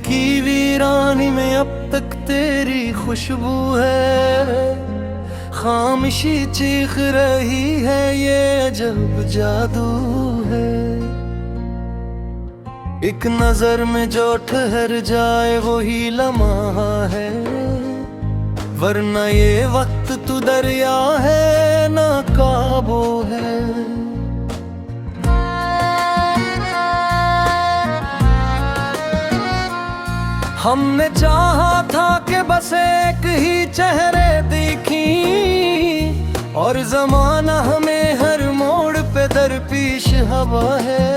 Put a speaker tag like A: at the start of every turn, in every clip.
A: की वीरानी में अब तक तेरी खुशबू है, खामोशी चीख रही है, ये अजब जादू है। एक नजर में जो ठहर जाए वही लम्हा है, वरना ये वक्त तू दरिया है ना काबू है। हमने चाहा था कि बस एक ही चेहरे दिखी, और जमाना हमें हर मोड़ पे दरपेश हवा है।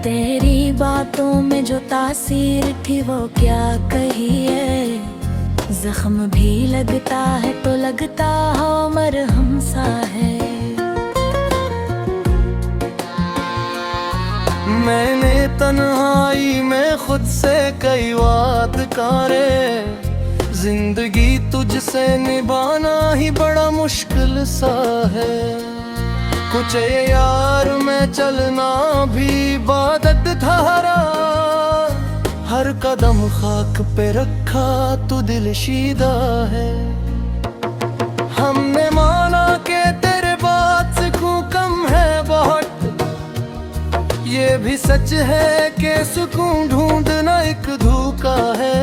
B: तेरी बातों में जो तासीर थी वो क्या कही है, जख्म भी लगता है तो लगता हो मरहम सा है।
A: मैंने तन्हाई में खुद से कई बात करे, जिंदगी तुझसे निभाना ही बड़ा मुश्किल सा है। कुछ यार में चलना भी इबादत धारा, हर कदम खाक पे रखा तू दिल शीदा है। हमने माना कि तेरे बात से कम है बहुत, ये भी सच है कि सुकून ढूंढना एक धोखा है।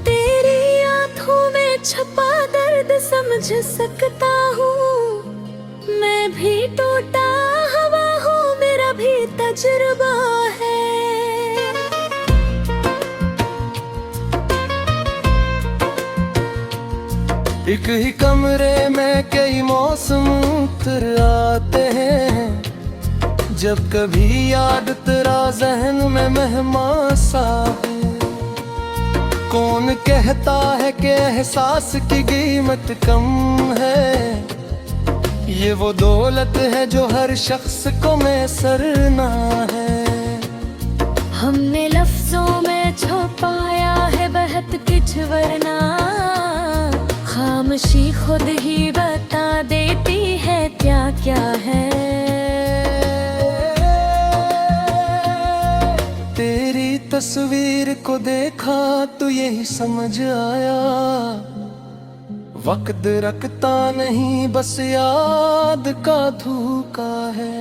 B: तेरी आंखों में छपा दर्द समझ सकता हूँ, मैं भी टूटा हवा हूँ, मेरा भी तजुर्बा है।
A: एक ही कमरे में कई मौसम उतर आते हैं, जब कभी याद तेरा जहन में मेहमान सा है। कौन कहता है कि एहसास की कीमत कम है, ये वो दौलत है जो हर शख्स को मैसर ना है।
B: हमने लफ्जों में छुपाया है बहुत कुछ, वरना खामोशी खुद ही बता देती है क्या क्या है।
A: तेरी तस्वीर को देखा तो यही समझ आया, वक्त रखता नहीं बस याद का धोखा है।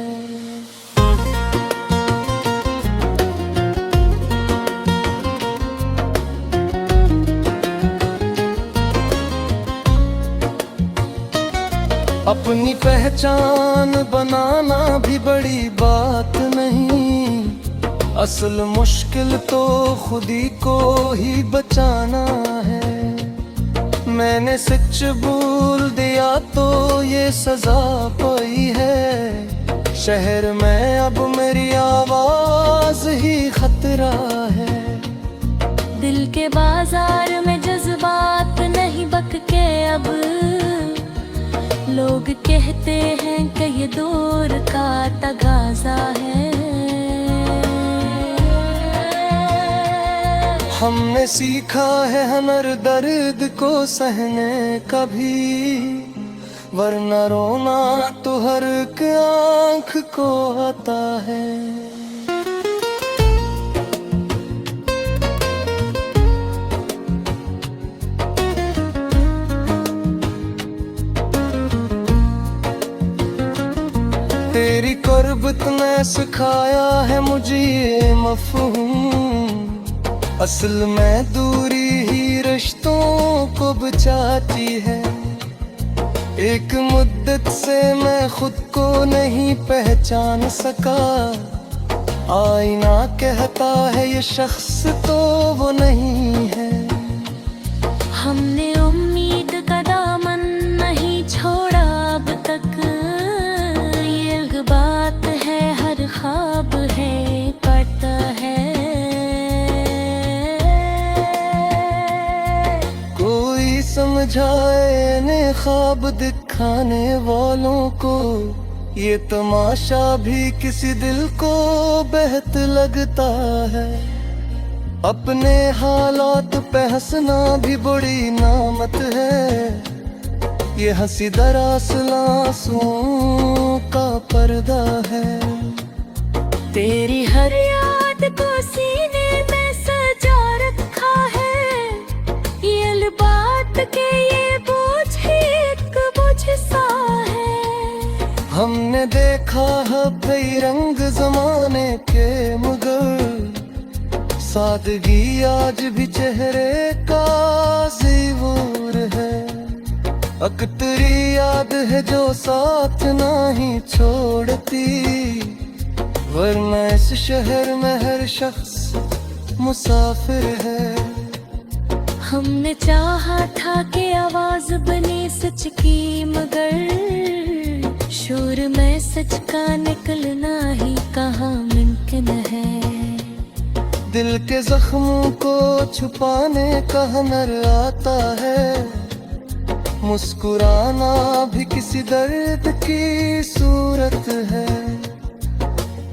A: अपनी पहचान बनाना भी बड़ी बात नहीं, असल मुश्किल तो खुदी को ही बचाना है। मैंने सच बोल दिया तो ये सजा पाई है, शहर में अब मेरी आवाज ही खतरा है।
B: दिल के बाजार में जज्बात नहीं बकके अब, लोग कहते हैं कि ये दौर का तगाजा है।
A: हमने सीखा है हर दर्द को सहने का भी, वरना रोना तो हर एक आँख को आता है। तेरी कुर्बत ने सिखाया है मुझे ये मफ़हूम, असल में दूरी ही रिश्तों को बचाती है। एक मुद्दत से मैं खुद को नहीं पहचान सका, आईना कहता है ये शख्स तो वो नहीं है।
B: हमने उम्मीद का दामन नहीं छोड़ा अब तक, ये बात है हर ख्वाब है पता है।
A: कोई समझाए ने ख्वाब दिखाने वालों को, ये तमाशा भी किसी दिल को बेहद लगता है। अपने हालात पे हंसना भी बड़ी नामत है, ये हंसी दरअसल आंसुओं का पर्दा है।
B: तेरी हर याद को सीने में सजा रखा है, ये अलबात के ये बोझ ही एक बोझ सा है।
A: हमने देखा है कई रंग जमाने के, मगर सादगी आज भी चेहरे का ज़ीवूर है। अक्तरी याद है जो साथ नहीं छोड़ती, वरना इस शहर में हर शख्स मुसाफिर है।
B: हमने चाहा था कि आवाज बने सच की, मगर शोर में सच का निकलना ही कहाँ मुमकिन है।
A: दिल के जख्मों को छुपाने का हुनर आता है, मुस्कुराना भी किसी दर्द की सूरत है।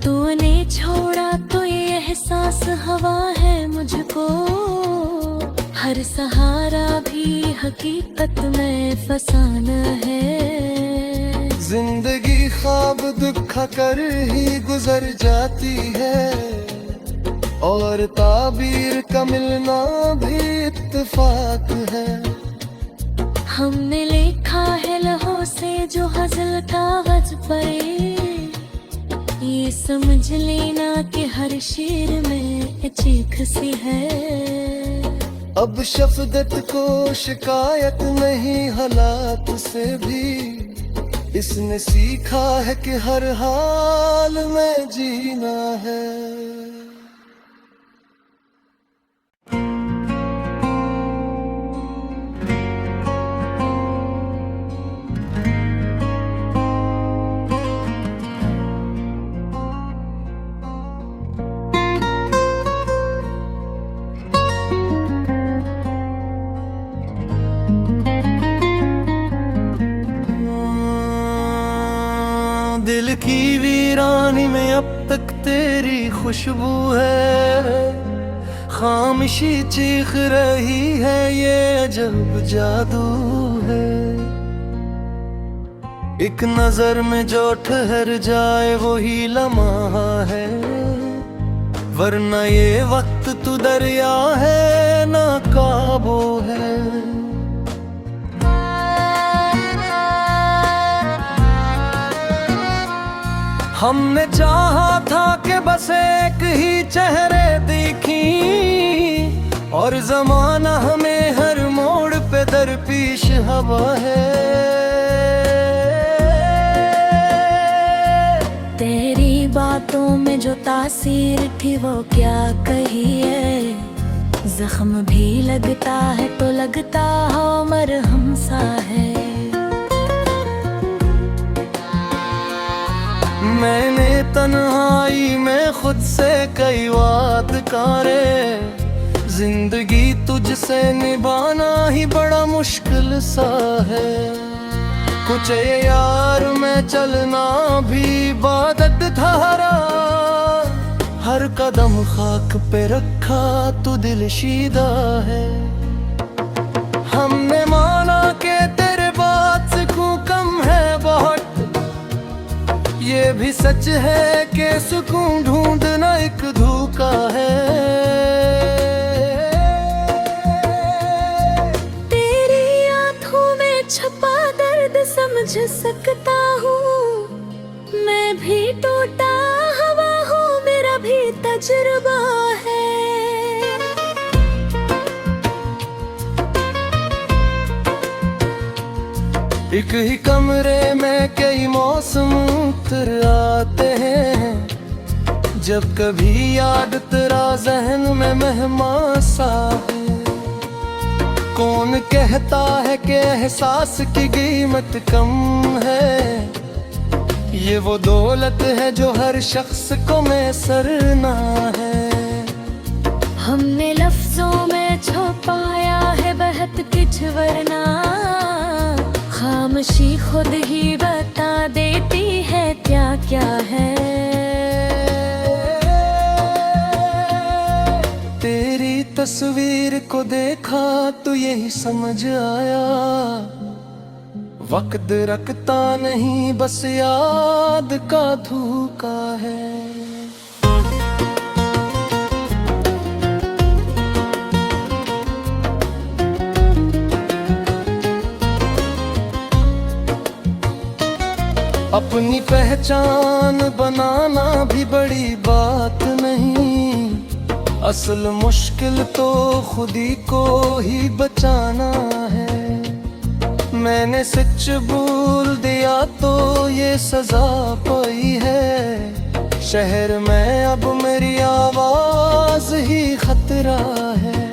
B: तूने छोड़ा तो ये एहसास हवा है मुझको, हर सहारा भी हकीकत में फसाना है।
A: जिंदगी ख्वाब दुखा कर ही गुजर जाती है, और ताबीर का मिलना भी इत्तेफाक है।
B: हमने लिखा है लहों से जो हज़ल कागज पर, ये समझ लेना कि हर शेर में चीख सी है।
A: अब शफ़क़त को शिकायत नहीं हालात से भी, इसने सीखा है कि हर हाल में जीना है। दिल की वीरानी में अब तक तेरी खुशबू है, खामोशी चीख रही है, ये अजब जादू है। एक नजर में जो ठहर जाए वही लम्हा है, वरना ये वक्त तू दरिया है ना काबू है। हमने चाहा था कि बस एक ही चेहरे दिखी, और जमाना हमें हर मोड़ पे दरपेश हवा है।
B: तेरी बातों में जो तासीर थी वो क्या कही है, जख्म भी लगता है तो लगता हो मरहम सा है।
A: मैंने तन्हाई में खुद से कई बात करे, जिंदगी तुझसे निभाना ही बड़ा मुश्किल सा है। कुछ यार में चलना भी इबादत धारा, हर कदम खाक पे रखा तो दिल शीदा है। हमने माना कि तेरे बात से कम है बहुत, ये भी सच है कि सुकून ढूंढना एक धोखा है।
B: तेरी आंखों में छपा दर्द समझ सकता हूँ, मैं भी टूटा हवा हूँ, मेरा भी तजुर्बा है।
A: एक ही कमरे में कई मौसम उतर आते हैं, जब कभी याद तेरा जहन में मेहमान सा है। कौन कहता है कि एहसास की कीमत कम है, ये वो दौलत है जो हर शख्स को मैसर ना है।
B: हमने लफ्जों में छुपाया है बहत कुछ, वरना खामोशी खुद ही बता देती है क्या क्या है।
A: तेरी तस्वीर को देखा तो यही समझ आया, वक्त रखता नहीं, बस याद का धोखा है। अपनी पहचान बनाना भी बड़ी बात नहीं, असल मुश्किल तो खुदी को ही बचाना है। मैंने सच बोल दिया तो ये सजा पाई है, शहर में अब मेरी आवाज ही खतरा है।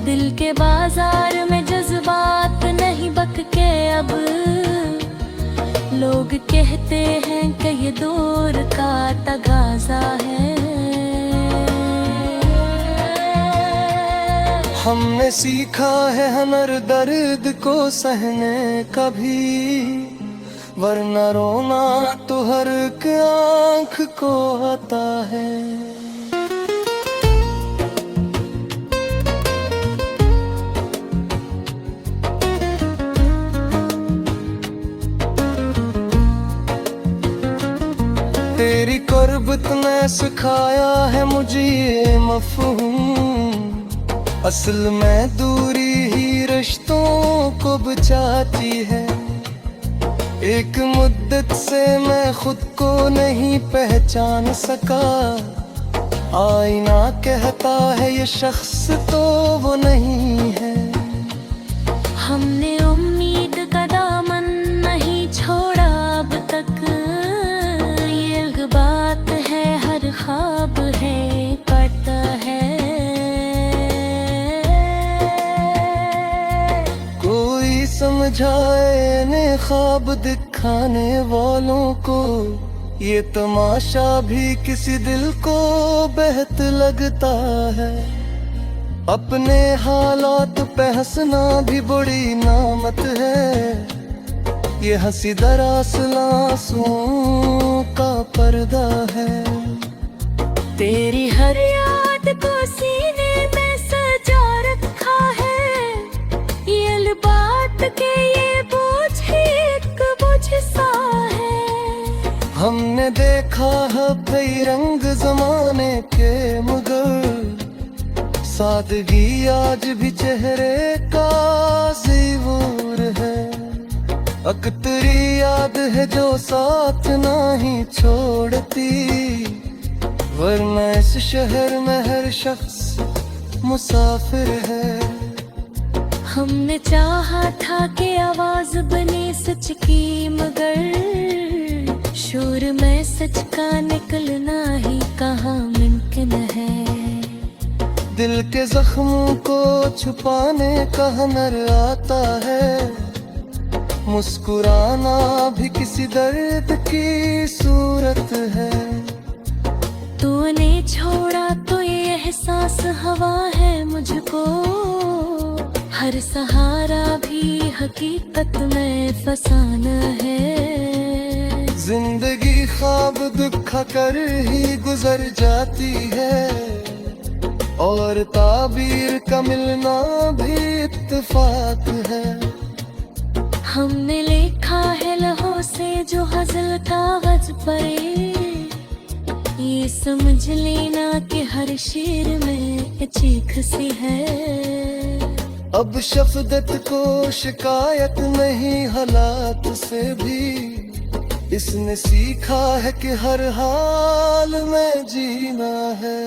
B: दिल के बाजार में जज्बात नहीं बकके अब, लोग कहते हैं कि ये दौर का तगाजा है।
A: हमने सीखा है हर दर्द को सहने का भी, वरना रोना तो हर एक आँख को आता है। तेरी कुर्बत ने सिखाया है मुझे ये मफ़हूम, असल में दूरी ही रिश्तों को बचाती है। एक मुद्दत से मैं खुद को नहीं पहचान सका, आईना कहता है ये शख्स तो वो नहीं है।
B: हमने उम्मीद का दामन नहीं छोड़ा अब तक, ये बात है हर ख्वाब है पता है।
A: कोई समझाए ने ख्वाब दिखाने वालों को, ये तमाशा भी किसी दिल को बेहद लगता है। अपने हालात पे हंसना भी बड़ी नामत है, ये हंसी दरअसल आंसुओं का पर्दा है।
B: तेरी हर याद को सीने में सजा रखा है, ये बात के ये बोझ ही एक बोझ सा है।
A: हमने देखा है कई रंग जमाने के, मगर सादगी आज भी चेहरे का ज़ीवर है। अक्तरी याद है जो साथ नहीं छोड़ती, वरना इस शहर में हर शख्स मुसाफिर है।
B: हमने चाहा था कि आवाज बने सच की, मगर शोर में सच का निकलना ही कहाँ मुमकिन है।
A: दिल के जख्मों को छुपाने का हुनर आता है, मुस्कुराना भी किसी दर्द की सूरत है।
B: तूने छोड़ा तो ये एहसास हवा है मुझको, हर सहारा भी हकीकत में फसाना है।
A: जिंदगी ख्वाब दिखा कर ही गुजर जाती है, और ताबीर का मिलना भी इत्तेफाक है।
B: हमने लिखा है लहों से जो हज़ल कागज पर, ये समझ लेना कि हर शेर में चीख सी है।
A: अब शफ़क़त को शिकायत नहीं हालात से भी, इसने सीखा है कि हर हाल में जीना है।